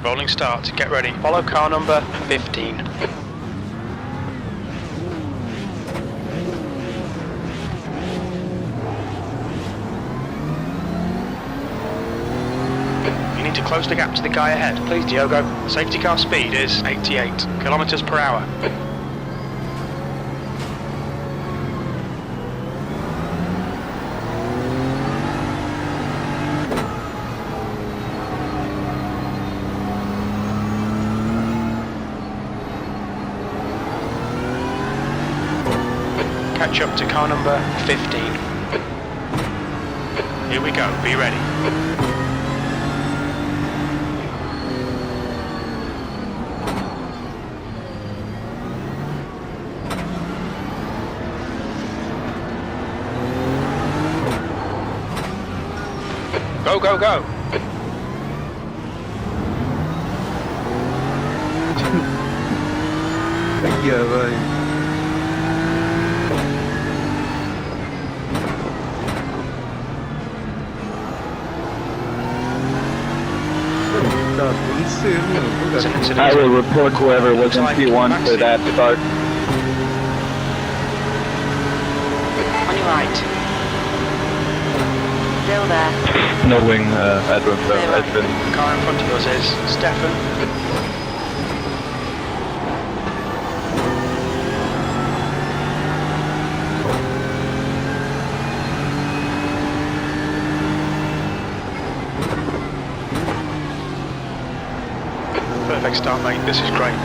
Rolling start, get ready. Follow car number 15. You need to close the gap to the guy ahead. Please, Diogo. Safety car speed is 88 kilometers per hour. Catch up to car number 15. Here we go, be ready. Go, go, go! Yeah, right. I will report whoever was in P1 for that start. On your right. Still there. No wing, Edwin, so Right. Edwin. The car in front of us is Stefan. Perfect start, mate. This is great.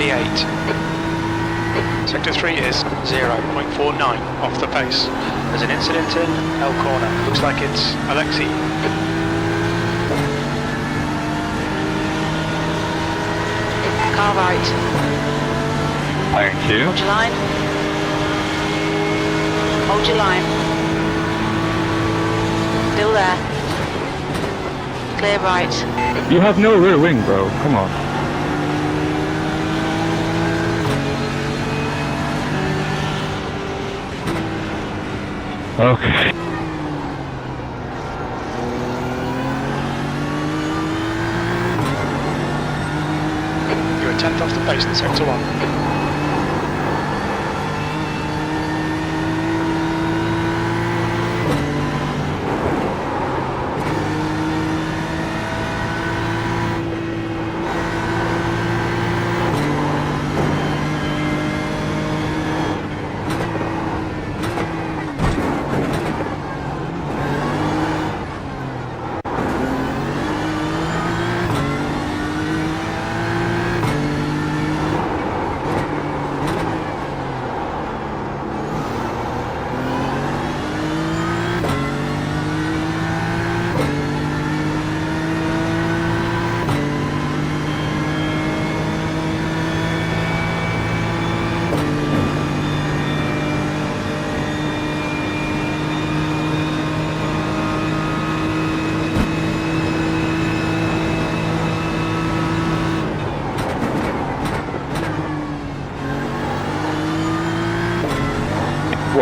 P8. Sector 3 is 0.49 off the pace. There's an incident in L corner. Looks like it's Alexei. Car right. Iron 2. Hold your line. Hold your line. Still there. Clear right. You have no rear wing, bro. Come on. Okay. You're a tenth off the pace in sector 1.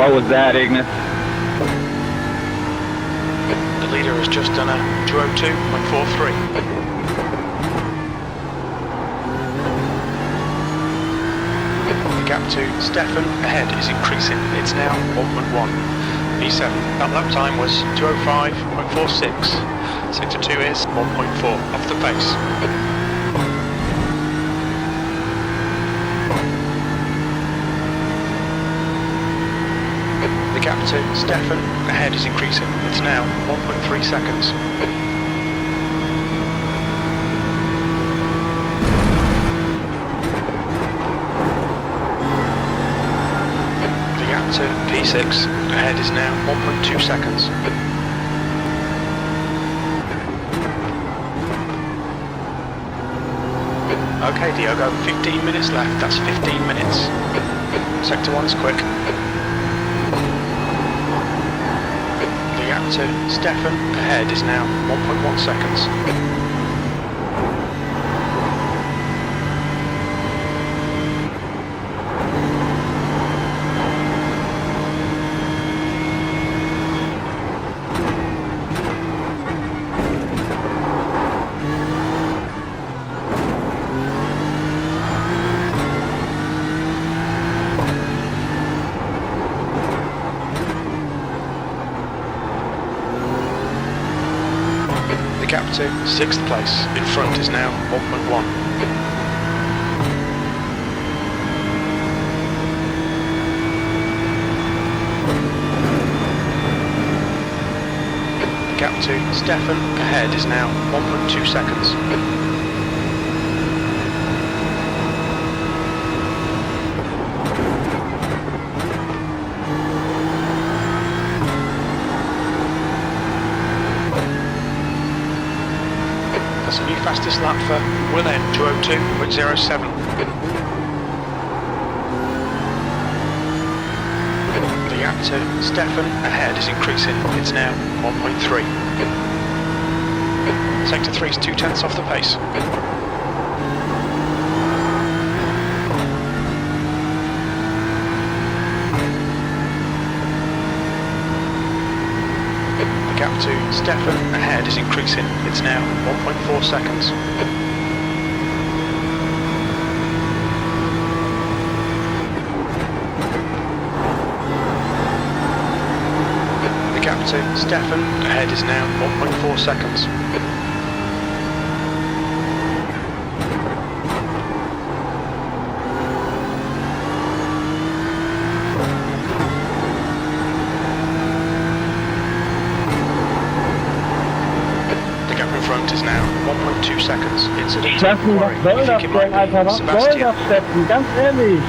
What was that, Ignis? The leader has just done a 202.43. The gap to Stefan ahead is increasing. It's now 1.1. P7. That lap time was 205.46. Sector 2 is 1.4 off the pace. The gap to Stefan ahead is increasing. It's now 1.3 seconds. The gap to P6 ahead is now 1.2 seconds. Okay, Diogo, 15 minutes left. That's 15 minutes. Sector 1's quick. The gap to Stefan ahead is now 1.1 seconds. The gap to 6th place in front is now 1.1. The gap to Stefan ahead is now 1.2 seconds. That's a new fastest lap for Willen, 202.07. The gap to Stefan ahead is increasing. It's now 1.3. Sector 3 is 2/10 off the pace. The gap to Stefan ahead is increasing. It's now 1.4 seconds. The gap to Stefan ahead is now 1.4 seconds. Front is now 1.2 seconds. Incident. Steffen, was soll das denn, Alter? Was soll das, Steffen? Ganz ehrlich.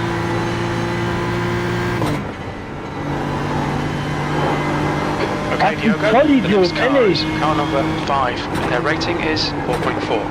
Okay, Diogo. The next car is car number 5. And their rating is 4.4.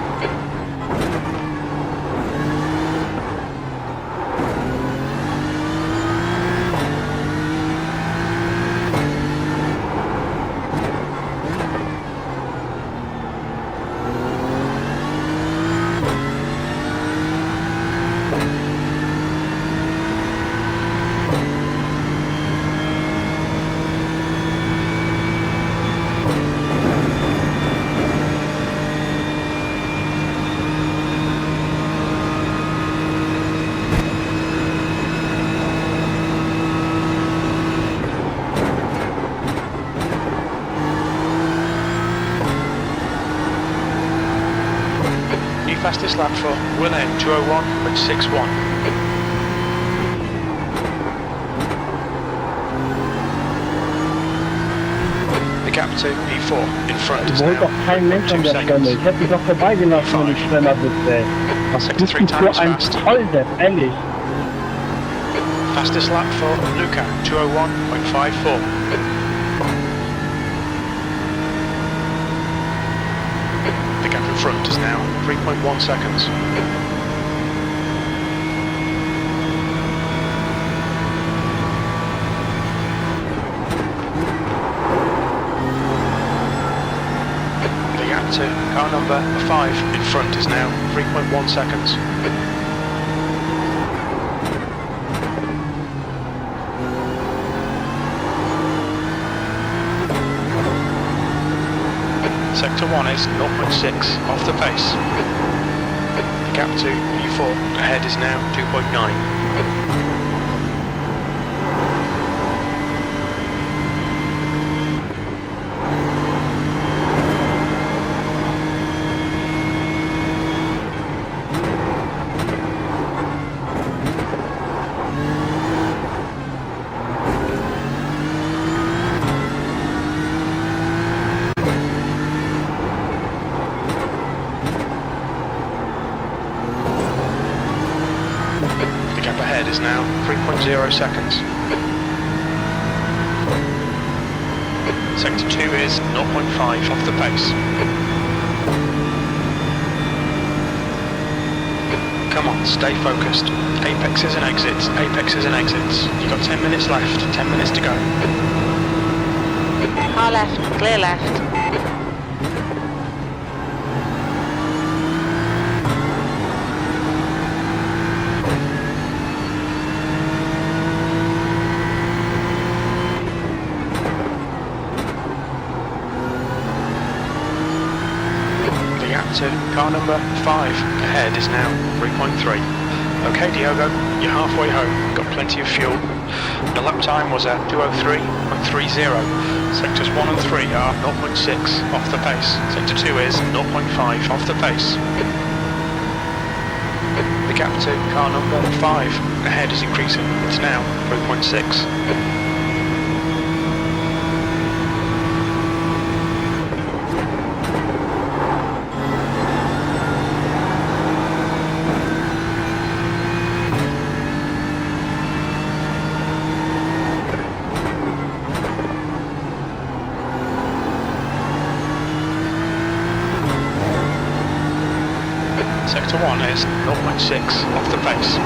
Fastest lap for Willen, 201.61. The gap to P4 in front is now Doch kein Mensch an 2 der Stelle. seconds. Ich hätte dich doch vorbeigelassen, wenn ich schneller bist, ey. Was Sector bist 3 du time is für ein fast. Volldepp, ehrlich. Fastest lap for Luca, 201.54. The gap in front is now 3.1 seconds. The gap to car number 5 in front is now 3.1 seconds. Sector 1 is 0.6 off the pace. The gap to P4 ahead is now 2.9. Is now 3.0 seconds. Sector 2 is 0.5 off the pace. Come on, stay focused. Apexes and exits, apexes and exits. You've got 10 minutes left, 10 minutes to go. Car left, clear left. To car number 5 ahead is now 3.3. Okay Diogo, you're halfway home, got plenty of fuel. The lap time was at 2:03.30. Sectors 1 and 3 are 0.6 off the pace. Sector 2 is 0.5 off the pace. The gap to car number 5 ahead is increasing, it's now 3.6. Sector 1 is 0.6 off the pace.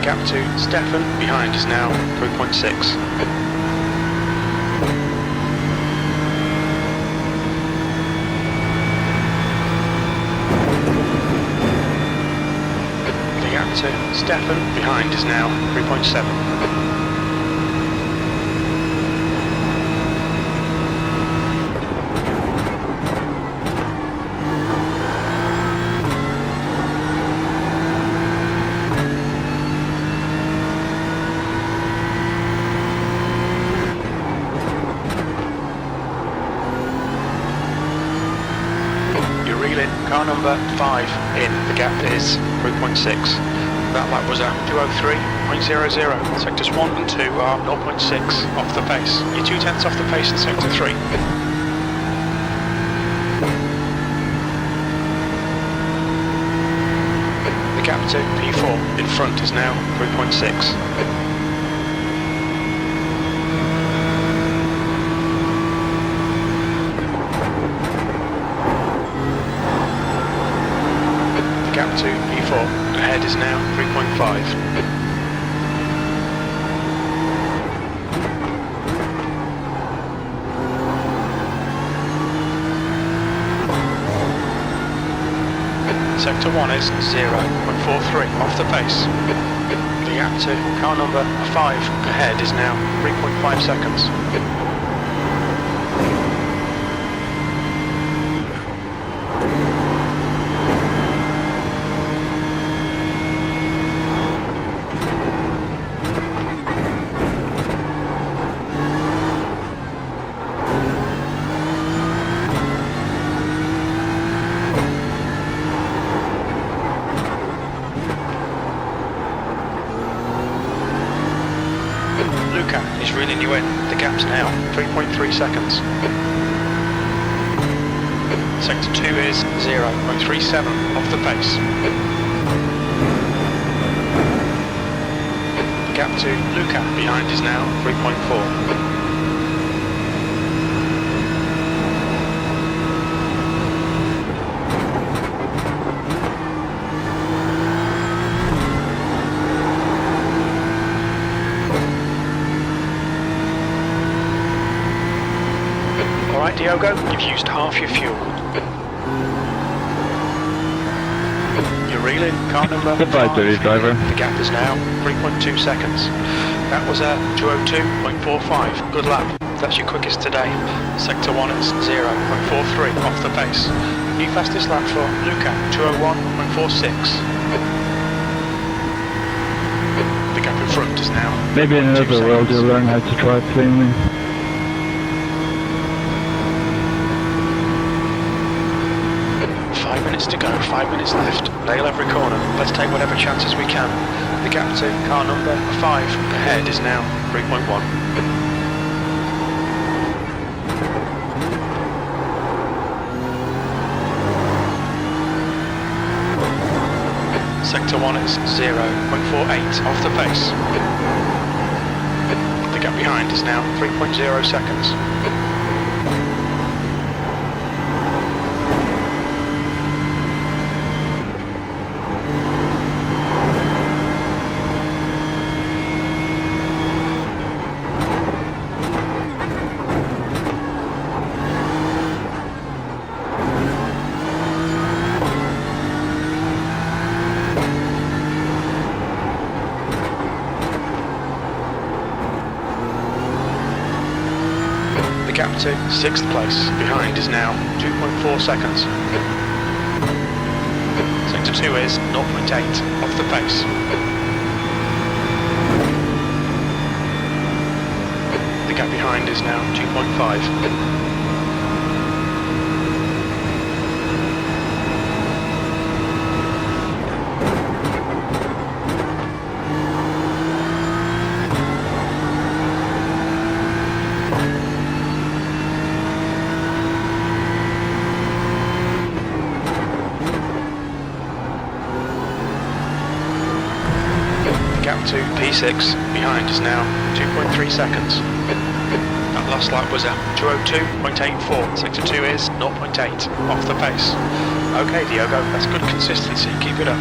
Gap to Stefan behind is now 3.6. The gap to Stefan behind is now 3.7. Car number 5 in, the gap is 3.6. That lap was at 2:03.00. Sectors 1 and 2 are 0.6 off the pace. You're 0.2 off the pace in Sector 3. The gap to P4 in front is now 3.6. Gap to P4 ahead is now 3.5. Sector 1 is 0.43 off the pace. The gap to car number 5 ahead is now 3.5 seconds. Is reeling you in. The gap's now 3.3 seconds. Sector 2 is 0.37 off the pace. The gap to Luca behind is now 3.4. Alright Diogo, you've used half your fuel. You're reeling, car number 5. Goodbye, dirty driver. The gap is now 3.2 seconds. That was a 2:02.45. Good lap. That's your quickest today. Sector 1 is 0.43 off the pace. New fastest lap for Luca, 2:01.46. The gap in front is now. Maybe in another world you'll learn how to drive cleanly. To go, 5 minutes left. Nail every corner. Let's take whatever chances we can. The gap to car number 5 ahead is now 3.1. Sector 1 is 0.48 off the pace. The gap behind is now 3.0 seconds. The gap to 6th place behind is now 2.4 seconds. Sector 2 is 0.8 off the pace. The gap behind is now 2.5. To P6 behind is now 2.3 seconds. That last lap was a 2:02.84. Sector 2 is 0.8 off the pace. Okay Diogo, that's good consistency, keep it up.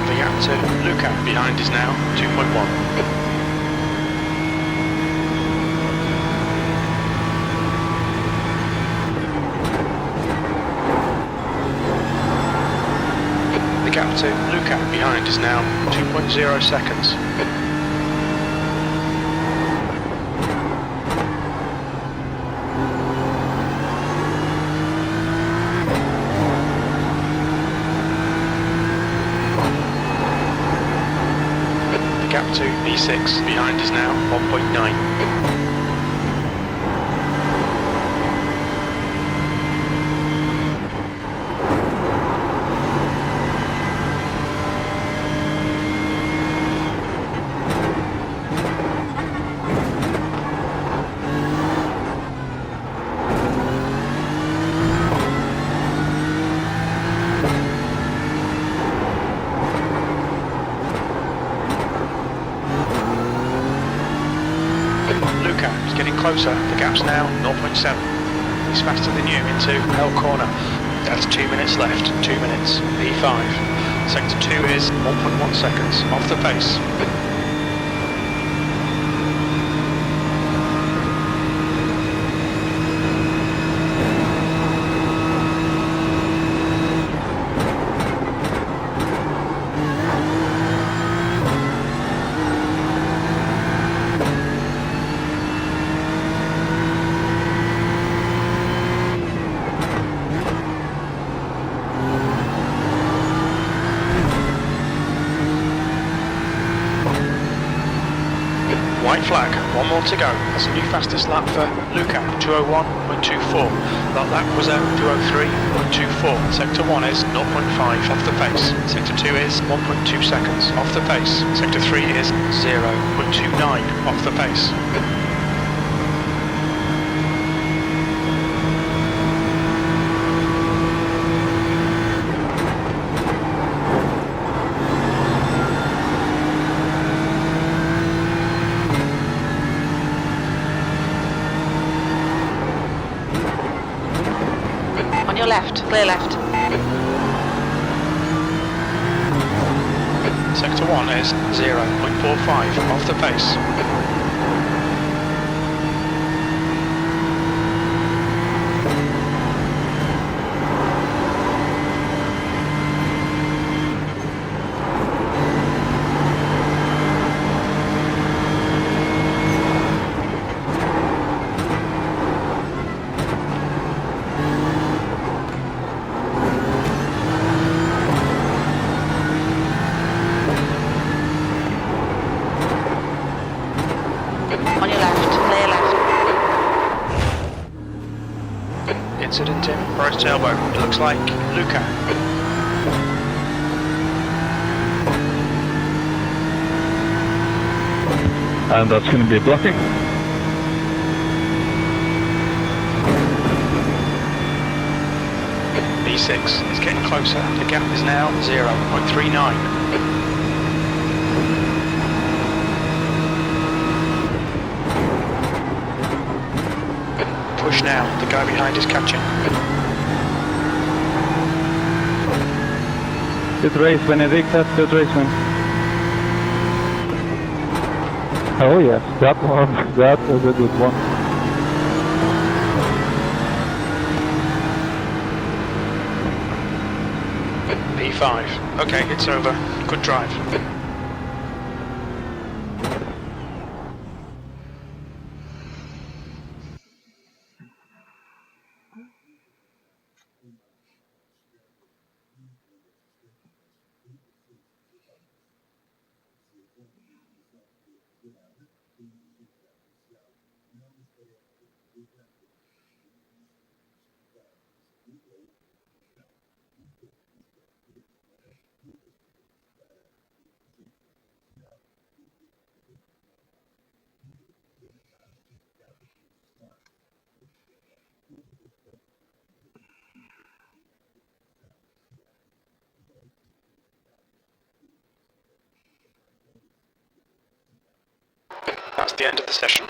The gap to Luca behind is now 2.1. The gap to Luca behind is now 2.0 seconds. The gap to E6 behind is now 1.9. He's getting closer, the gap's now 0.7. He's faster than you into L corner. That's 2 minutes left, 2 minutes, P5. Sector 2 is 1.1 seconds off the pace. White flag, one more to go. That's a new fastest lap for Luca, 2:01.24. That lap was a 2:03.24. Sector 1 is 0.5 off the pace. Sector 2 is 1.2 seconds off the pace. Sector 3 is 0.29 off the pace. Clear left. Sector 1 is 0.45 off the pace. On your left, clear left. Incident in right tailboat. It looks like Luca. And that's going to be blocking. B6 is getting closer. The gap is now 0.39. Push now, the guy behind is catching. Good race, Benedicta. Good race, man. Oh yes, that was a good one. P5. Okay, it's over. Good drive. That's the end of the session.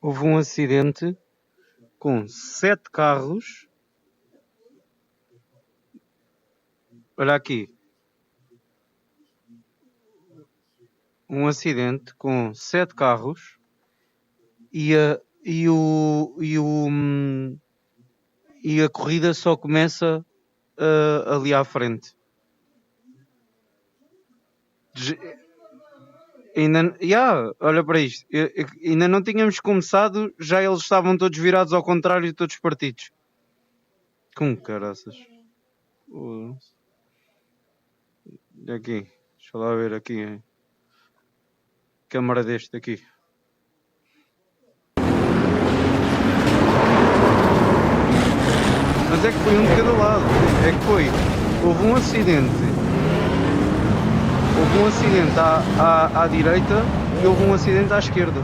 Houve um acidente com 7 carros. Olha aqui. Um acidente com 7 carros e a corrida só começa ali à frente. Olha para isto. Ainda não tínhamos começado, já eles estavam todos virados ao contrário e todos partidos. Com caraças. Aqui. Deixa lá ver aqui. Câmara deste aqui. Mas é que foi um de cada lado. É que foi. Houve um acidente à direita e houve um acidente à esquerda.